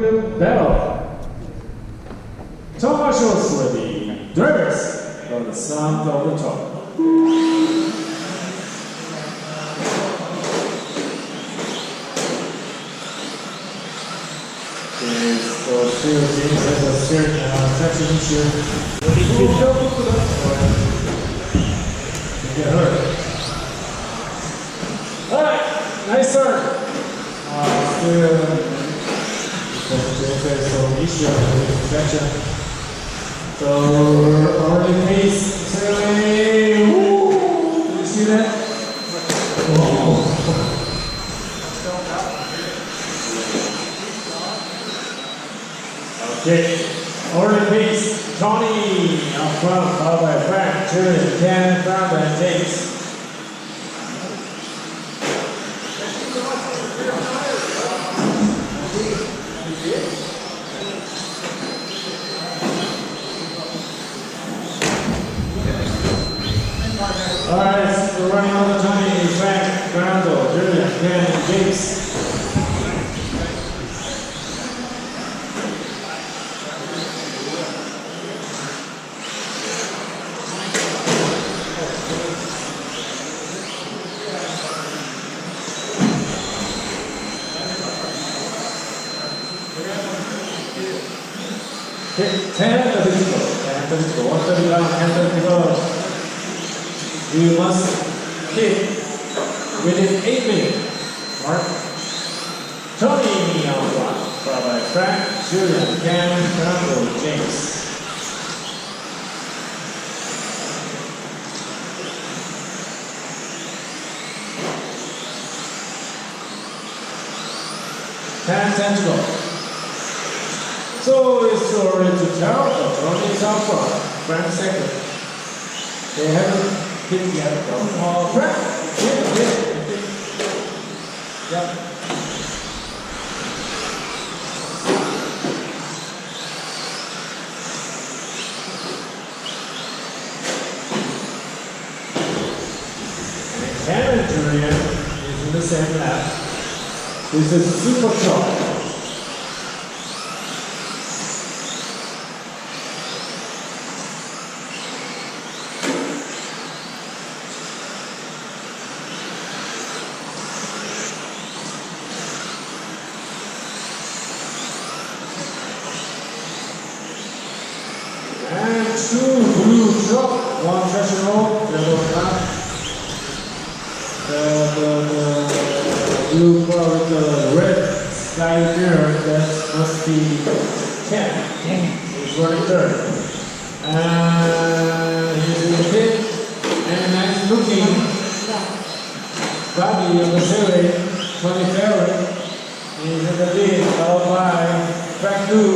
Battle. Top marshals were the drivers of the sound of the top. Okay, so still James has a steering traction issue. Get hurt. Alright, nice start. Still there's some issue with traction. So early pace, accelerate. Woo! Did you see that? Whoa. Okay, early pace. Tony up front, followed by Frank, Julian, Ken, Brandon, and James. Alright, so we're running on the Tony, Frank, Brando, Julian, Ken, and James. Okay, 10 to go, 131, 10 to go. You must hit within 8 minutes. Mark. Tony on one, followed by Frank, Julian, Ken, Fernando, James. Ten to go. So it's too early to tell, but Tony is out front. Frank second. They haven't hit yet. Frank, hit. Yep. And Ken and Julian is in the same lap. This is Super Truck. Two blue truck, one traction roll, the other one. The blue car with the red sky there, that must be Ken. He's running third. He's in the pit, and nice looking body of the series, 20 Ferry. He's in the lead, followed by Frank Lou.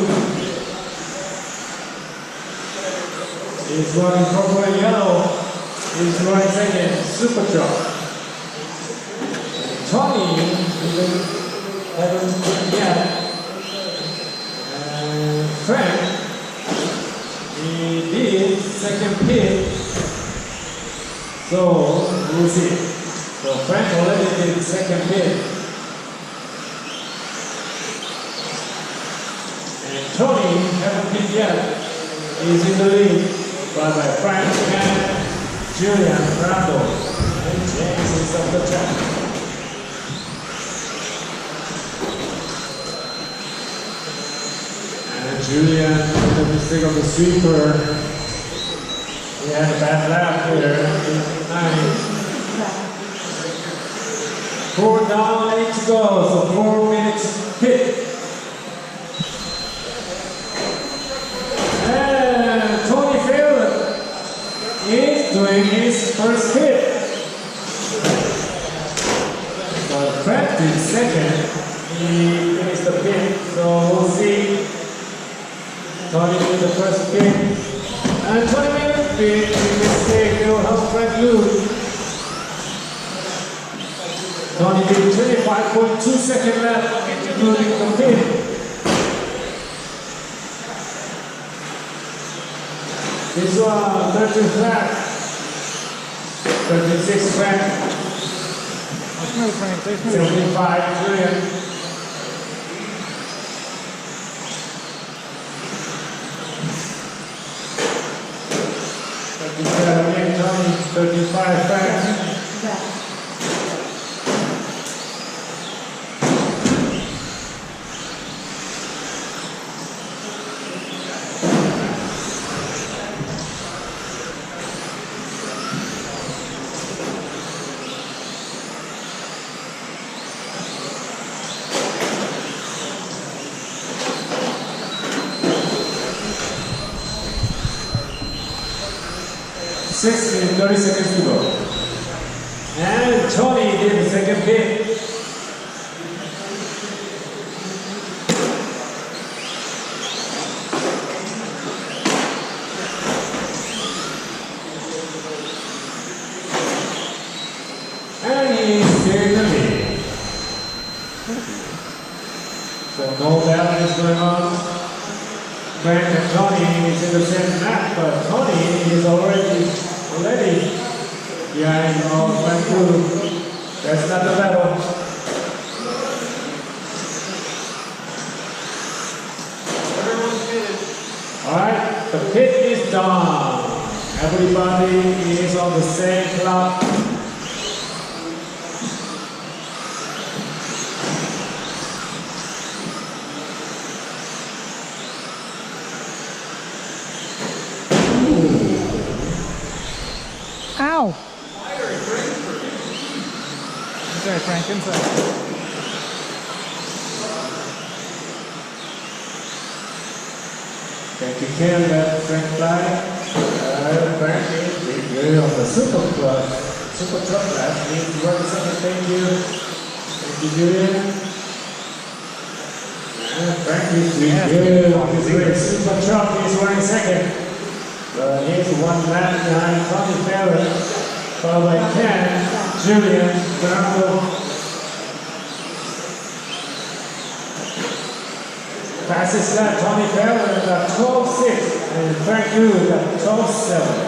He's running purple and yellow. He's running second, Super Truck. Tony hasn't been yet. And Frank, he did second pit. So we'll see. So Frank already did second pit. And Tony hasn't pit yet. He's in the lead. By Frank and Julian, Brando, and James is on the track. And Julian, the mistake of the sweeper, he had a bad lap there, 9. 4 down, 8 to go, so 4 minutes pit. He's doing his first hit. So Frank did second. He finished the pit, so we'll see. Tony did the first pit. And 20 minutes pit, big mistake, it will help Frank lose. Tony did 25.2 second lap, including the pit. This one, 13 flat, 36 flat, 75 Julian. 35 Frank. Six minutes, 30 seconds to go. And Tony did the second pit. And he's still in the lead. So no battle is going on. Frank and Tony is in the same match, but Tony is already behind Frank too. That's not the battle. Alright, the pit is done. Everybody is on the same clock. Ow! Inside, Frank, inside. Thank you, Ken, let Frank fly. Frank is good on the super truck class. He's running something. Thank you. Thank you, Julian. And Frank is good on his great super truck. He's running second. Here's one lap behind Tony Ferrer, followed by Ken, Julian, Fernando. Fastest lap, Tony Ferrer got 12.6, and Frank Yu got 12.7.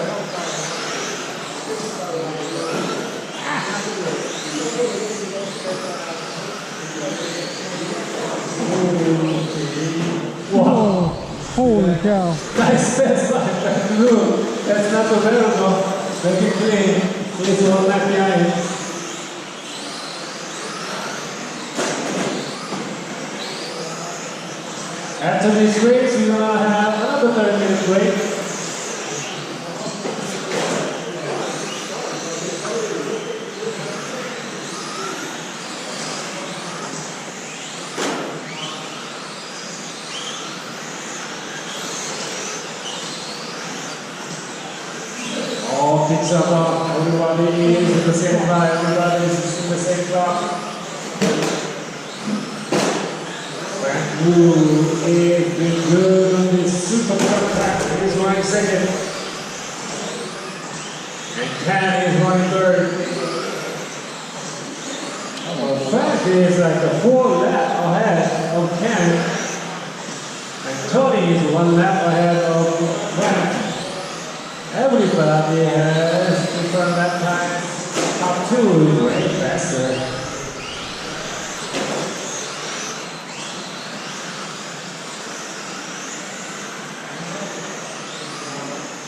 Wow. Holy cow. Nice test by Frank Yu. That's not the battle though. Very clean. He's one lap behind. After this race, we're going to have another 30-minute break. All picks up on. Everybody is in the same clock. Everybody is in the same clock. Who is been good on this super truck track. He's running second. And Ken is running third. Well, Frank is like a 4 lap ahead of Ken. And Tony is 1 lap ahead of Frank. Everybody has different lap times. Top 2 is way faster.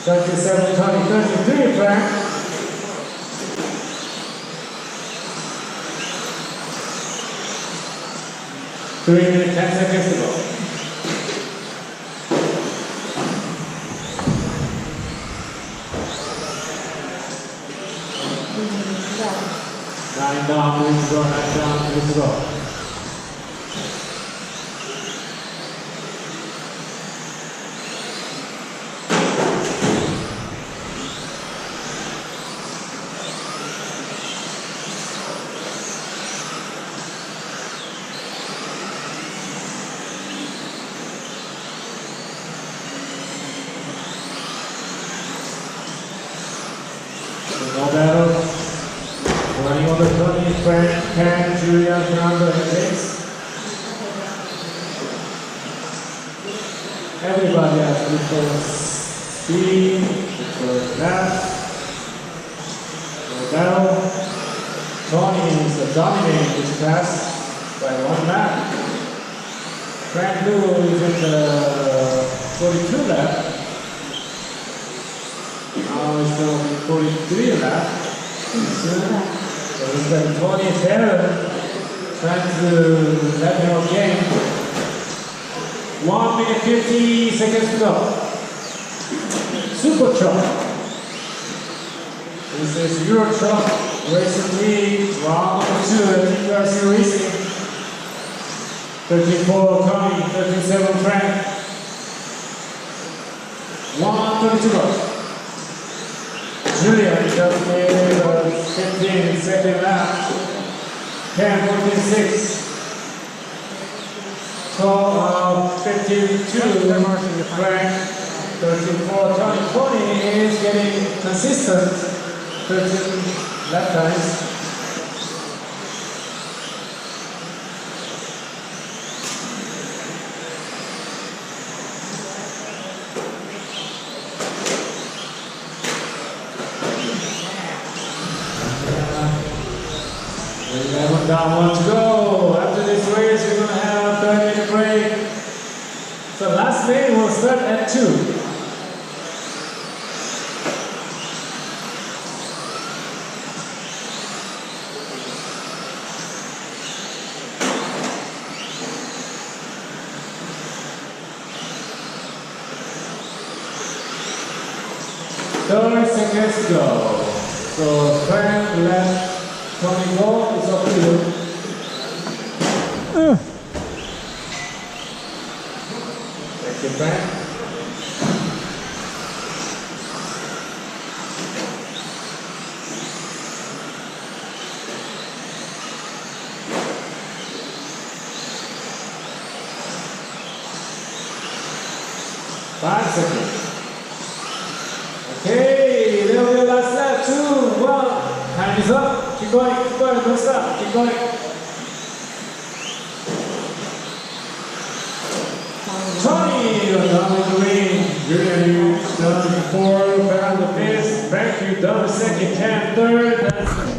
37, 20, 33, Frank. Three minutes, 10 seconds to go. Nine down, minutes to go, 9 down, minutes to go. No battle. Running on the 20, Frank, Ken, Julia, Fernando, and James. Everybody has equal speed, equal left. No battle. Tony is dominating this class by 1 lap. Frank Lu is in the 42 lap. Now it's going to be 43 left. So we've got Tony Taylor trying to let him again. 1 minute 50 seconds to go. Super Truck. This is Euro Truck Racing League, round number 2 at TQ RC Racing. 34 Tony, 37 Frank. 1:32 go. Julian just made a 15-second lap. 10:46. So 52 Frank, 34 Tony. Tony is getting consistent. 13 lap times. Down 1 to go. After this race, we're going to have a 30-minute break. So last lane will start at 2. Seconds to go. So Frank left. Tony go, it's up to you. Thank you, Frank. Five seconds. Okay, there will be the last lap. 2, 1. Time is up. Keep going, don't stop, keep going. Tony, you're done with the win. Julian, you've done 4, back on the fifth. Frank, you've done the second, 10, third. That's